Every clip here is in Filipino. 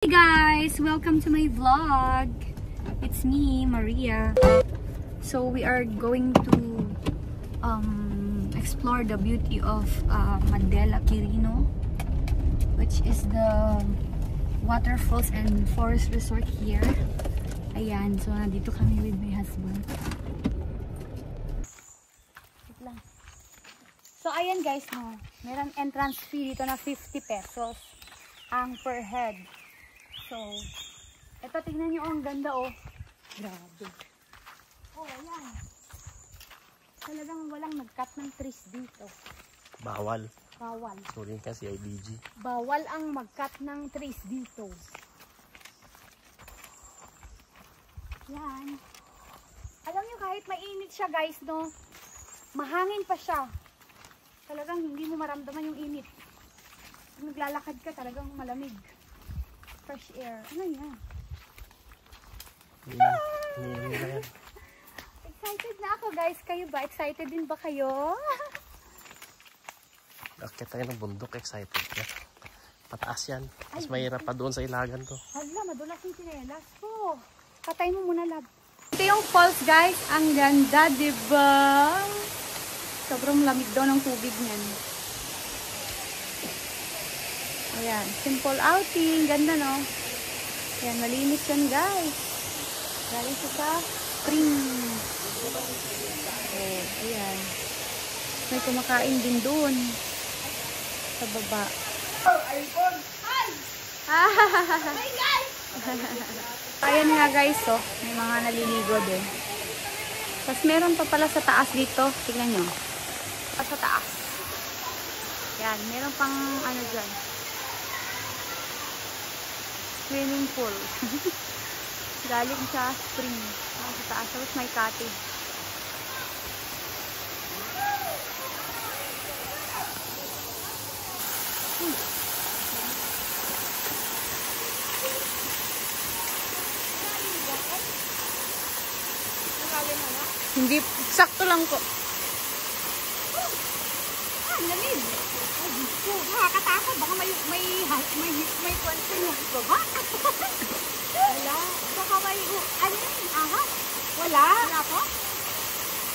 Hey guys! Welcome to my vlog! It's me, Maria. So we are going to explore the beauty of Mandela Quirino, which is the waterfalls and forest resort here. Ayan, so nandito kami with my husband. Wait lang. So ayan guys, no, meron entrance fee dito na 50 pesos ang per head. So, eto tingnan nyo, ang ganda oh. Grabe. Oh, ayan. Talagang walang nag-cut ng trees dito. Bawal. Bawal. Sorry kasi IBG. Bawal ang mag-cut ng trees dito. Yan. Alam nyo, kahit mainit siya guys, no? Mahangin pa siya. Talagang hindi mo maramdaman yung init. Kung naglalakad ka, talagang malamig. Fresh air. Ano yan? Excited na ako guys. Kayo ba? Excited din ba kayo? Akit tayo ng bundok. Excited ka. Pataas yan. Mas mahirap pa doon sa ilagan to. Hala, madulas yung sinelas ko. Patay mo muna, lab. Ito yung falls guys. Ang ganda, diba? Sobrang lamig daw ng tubig niyan. Ayan, simple outing. Ganda, no? Ayan, malinis yan, guys. Galing siya sa spring. Oh, ayan. May kumakain din doon. Sa baba. Ayan nga, guys, oh. May mga naliligo din. Tapos meron pa pala sa taas dito. Tingnan nyo. Sa taas. Ayan, meron pang ano dyan. Swimming pool. Galing sa spring. Sa taas. Tapos may cottage. Hindi, sakto lang po. Lamig. Nakakatakot. Baka may kwanto yung baba. Wala. Baka may, ano yung ahas? Wala. Wala po?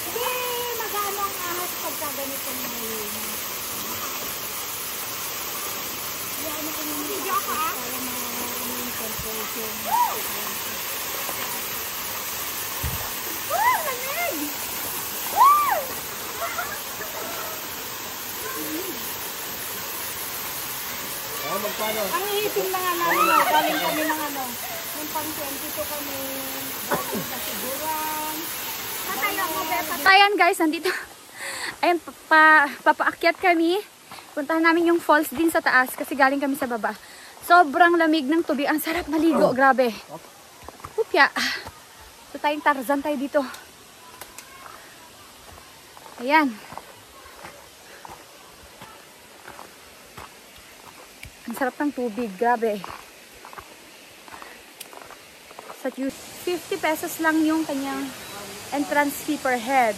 Hindi, magano ang ahas pagka ganito may ano ko yung video ka? Para yung composition. Lamig! Magpano? Ang ihitin na nga namin, galing kami ng ano, yung pang 22 kami, galing sa Siguran. Ayan guys, nandito. Ayan, papaakyat kami. Puntahan namin yung falls din sa taas kasi galing kami sa baba. Sobrang lamig ng tubig. Ang sarap maligo, grabe. Upya. So tayong Tarzan tayo dito. Ayan. Ang sarap ng tubig, grabe. Sa 50 pesos lang yung kanyang entrance fee per head.